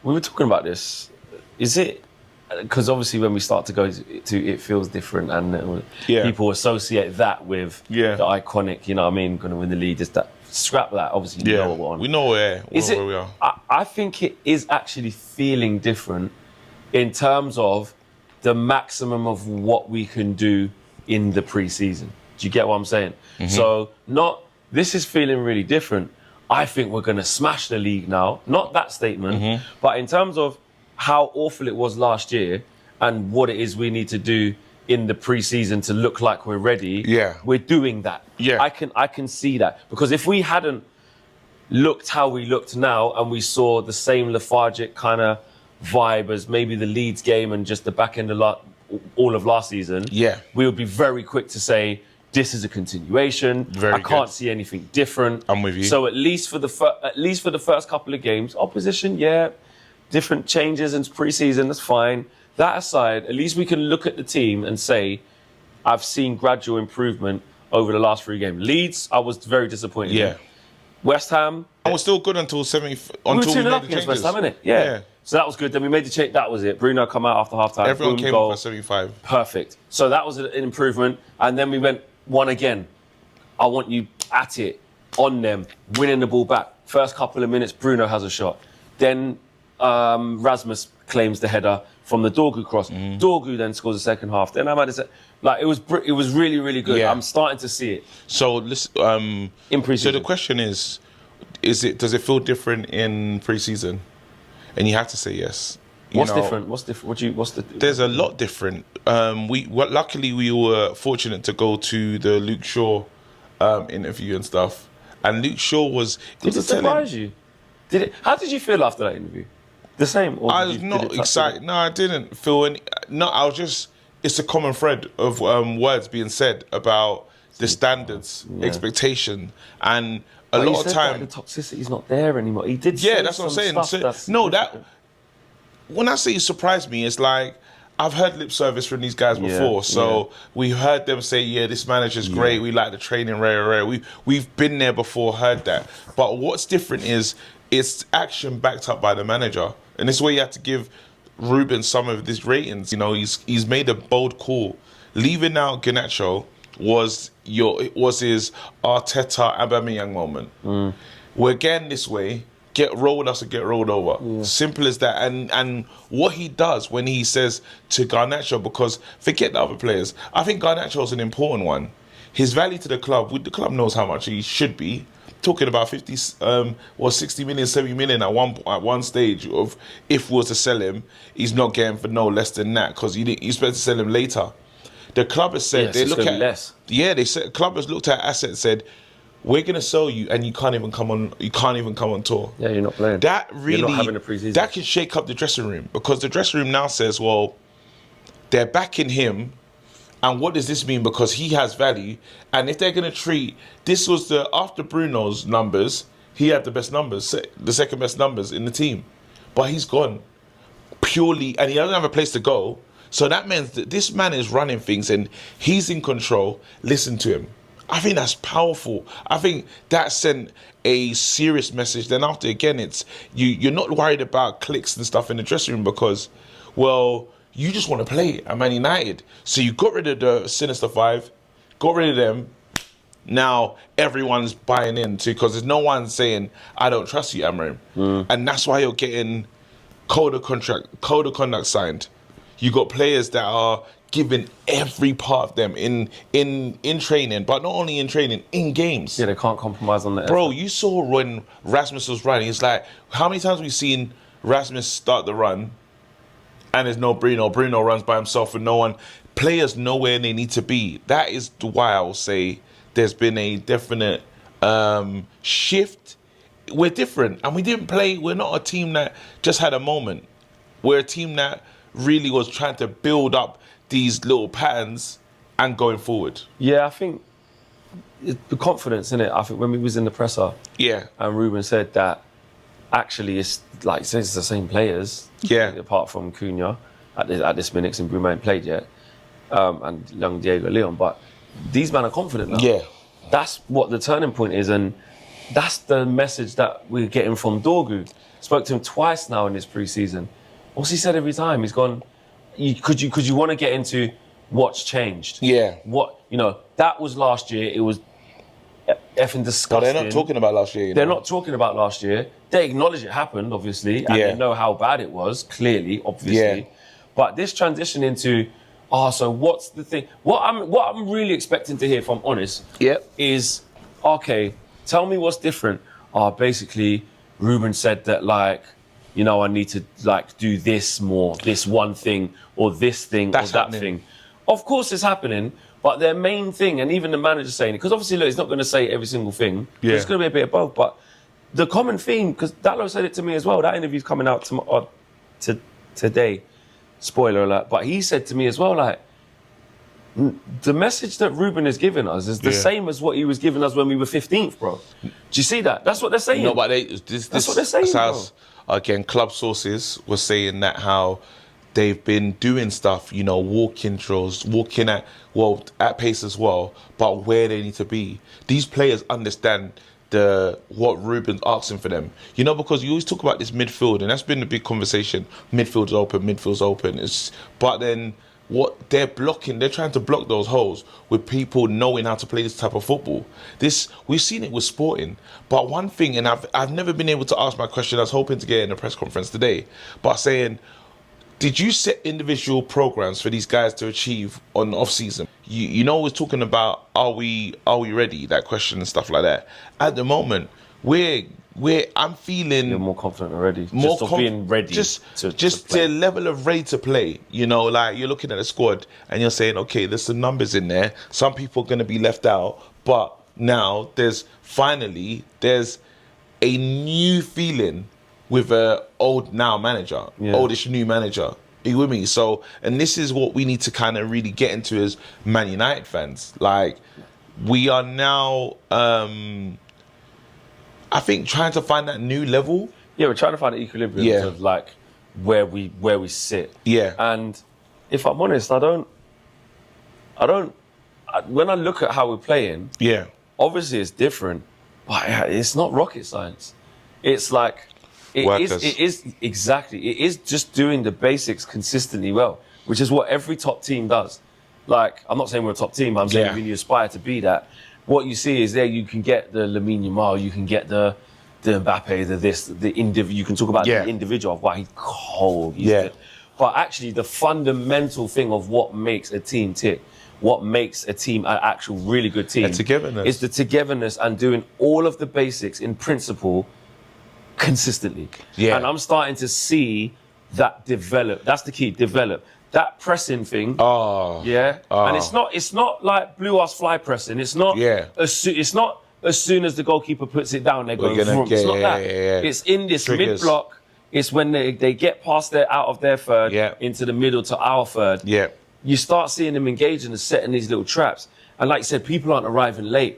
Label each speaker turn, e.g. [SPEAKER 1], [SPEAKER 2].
[SPEAKER 1] we were talking about this. Is it because obviously when we start to go to it feels different, and people associate that with the iconic. You know what I mean? Going to win the league. Is that scrap that? Obviously, you know what we're on.
[SPEAKER 2] We know where we are.
[SPEAKER 1] I think it is actually feeling different in terms of the maximum of what we can do in the preseason. Do you get what I'm saying? Mm-hmm. So this is feeling really different. I think we're going to smash the league now. Not that statement, but in terms of how awful it was last year and what it is we need to do in the preseason to look like we're ready.
[SPEAKER 2] Yeah,
[SPEAKER 1] we're doing that.
[SPEAKER 2] Yeah,
[SPEAKER 1] I can see that, because if we hadn't looked how we looked now and we saw the same lethargic kind of vibe as maybe the Leeds game and just the back end of all of last season, we would be very quick to say this is a continuation. I can't see anything different.
[SPEAKER 2] I'm with you.
[SPEAKER 1] So at least for the first couple of games, opposition, different changes in pre-season, that's fine. That aside, at least we can look at the team and say, I've seen gradual improvement over the last 3 games. Leeds, I was very disappointed.
[SPEAKER 2] Yeah.
[SPEAKER 1] West Ham,
[SPEAKER 2] I was still good until 70.
[SPEAKER 1] We were
[SPEAKER 2] until
[SPEAKER 1] 2-0
[SPEAKER 2] we
[SPEAKER 1] up
[SPEAKER 2] made the
[SPEAKER 1] against
[SPEAKER 2] changes.
[SPEAKER 1] West Ham, innit? Yeah. So that was good. Then we made the change. That was it. Bruno come out after half time.
[SPEAKER 2] Everyone
[SPEAKER 1] boom,
[SPEAKER 2] came
[SPEAKER 1] goal.
[SPEAKER 2] up at 75.
[SPEAKER 1] Perfect. So that was an improvement. And then we went 1 again. I want you at it, on them, winning the ball back. First couple of minutes, Bruno has a shot. Then Rasmus claims the header from the Dorgu cross. Dorgu then scores the second half. Then Ahmad it was really, really good.
[SPEAKER 2] Yeah.
[SPEAKER 1] I'm starting to see it.
[SPEAKER 2] So listen,
[SPEAKER 1] in pre-season.
[SPEAKER 2] So the question is does it feel different in pre-season? And you have to say yes.
[SPEAKER 1] What's different? What's different?
[SPEAKER 2] There's a lot different. Luckily we were fortunate to go to the Luke Shaw interview and stuff. And Luke Shaw was.
[SPEAKER 1] Did it surprise you? How did you feel after that interview? The same? Or
[SPEAKER 2] I was not excited. No, I didn't feel any. No, I was just. It's a common thread of words being said about the standards, expectation, and a lot of time.
[SPEAKER 1] The toxicity's not there anymore. He did.
[SPEAKER 2] Yeah, that's what I'm saying. When I say it surprised me, it's like I've heard lip service from these guys before. We heard them say, this manager's great. We like the training, rare. We've been there before, heard that. But what's different is it's action backed up by the manager. And this is where you have to give Ruben some of these ratings. You know, he's made a bold call. Leaving out Garnacho was his Arteta Aubameyang moment. We're getting this way. Get rolled us or get rolled over. Simple as that. And what he does when he says to Garnacho, because forget the other players, I think Garnacho is an important one. His value to the club knows how much he should be. Talking about 60 million, 70 million at one stage of if we was to sell him, he's not getting for no less than that because you expect to sell him later. The club has said club has looked at assets and said, we're gonna sell you and you can't even come on tour.
[SPEAKER 1] Yeah, you're not playing.
[SPEAKER 2] That really
[SPEAKER 1] you're not having a preseason.
[SPEAKER 2] That can shake up the dressing room because the dressing room now says, well, they're backing him. And what does this mean? Because he has value. And if they're going to treat... This was after Bruno's numbers, he had the best numbers, the second best numbers in the team. But he's gone purely... And he doesn't have a place to go. So that means that this man is running things and he's in control. Listen to him. I think that's powerful. I think that sent a serious message. Then after, again, it's... You're not worried about clicks and stuff in the dressing room because, well... You just want to play at Man United. So you got rid of the Sinister Five, got rid of them. Now everyone's buying into because there's no one saying, I don't trust you, Amram. And that's why you're getting code of conduct signed. You got players that are giving every part of them in training, but not only in training, in games.
[SPEAKER 1] Yeah, they can't compromise on that.
[SPEAKER 2] Bro, you saw when Rasmus was running, it's like, how many times have we seen Rasmus start the run and there's no Bruno. Bruno runs by himself and no one. Players know where they need to be. That is why I will say there's been a definite shift. We're different. And we didn't play. We're not a team that just had a moment. We're a team that really was trying to build up these little patterns and going forward.
[SPEAKER 1] Yeah, I think the confidence in it. I think when we was in the presser, and Ruben said that actually it's like it's the same players.
[SPEAKER 2] Yeah.
[SPEAKER 1] Apart from Cunha at this minute, and Bruno ain't played yet, and young Diego Leon, but these men are confident now.
[SPEAKER 2] Yeah.
[SPEAKER 1] That's what the turning point is, and that's the message that we're getting from Dorgu. spoke to him twice now in this preseason. What's he said every time? He's gone, could you want to get into what's changed?
[SPEAKER 2] Yeah.
[SPEAKER 1] That was last year. It was effing disgusting.
[SPEAKER 2] But they're not talking about last year.
[SPEAKER 1] They're not talking about last year. They acknowledge it happened, obviously, and they know how bad it was, clearly, obviously.
[SPEAKER 2] Yeah.
[SPEAKER 1] But this transition into, so what's the thing? What I'm really expecting to hear, if I'm honest, is, okay, tell me what's different. Basically, Ruben said that, like, I need to, like, do this more, this one thing, or this thing, or that thing. Of course it's happening, but their main thing, and even the manager's saying it, because obviously, look, he's not going to say every single thing. Yeah. It's going to be a bit above, but the common theme, because Dallo said it to me as well, that interview's coming out today, spoiler alert, but he said to me as well, like, the message that Ruben is giving us is the same as what he was giving us when we were 15th, bro. Do you see that? That's what they're saying.
[SPEAKER 2] No, but that's what they're saying, bro. Again, club sources were saying that how they've been doing stuff, walking drills, walking at pace as well, but where they need to be. These players understand what Ruben's asking for them. Because you always talk about this midfield, and that's been a big conversation. Midfield's open. But then what they're blocking, they're trying to block those holes with people knowing how to play this type of football. We've seen it with Sporting. But one thing, and I've never been able to ask my question, I was hoping to get in a press conference today, but saying, did you set individual programs for these guys to achieve on the off season? We're talking about are we ready? That question and stuff like that. At the moment, I'm feeling
[SPEAKER 1] you're more confident already. Being ready.
[SPEAKER 2] Just the level of ready to play. Like you're looking at the squad and you're saying, okay, there's some numbers in there. Some people are going to be left out, but now there's a new feeling with a oldish new manager. Are you with me? So, and this is what we need to kind of really get into as Man United fans. Like, we are now, I think, trying to find that new level.
[SPEAKER 1] Yeah, we're trying to find an equilibrium of like where we sit.
[SPEAKER 2] Yeah.
[SPEAKER 1] And if I'm honest, when I look at how we're playing, obviously it's different, but it's not rocket science. It's like, it is just doing the basics consistently well, which is what every top team does. Like, I'm not saying we're a top team, but I'm saying when you aspire to be that, what you see is you can get the Lamine Yamal, you can get the Mbappe, you can talk about the individual, why he's cold, he's good. But actually the fundamental thing of what makes a team tick, what makes a team an actual really good team, is the togetherness and doing all of the basics in principle consistently. Yeah. And I'm starting to see that develop. That's the key, develop. That pressing thing. And it's not like blue ass fly pressing. It's not it's not as soon as the goalkeeper puts it down, they're going vroom. It's not that. It's in this mid block. It's when they get past out of their third into the middle to our third. You start seeing them engaging and setting these little traps. And like you said, people aren't arriving late.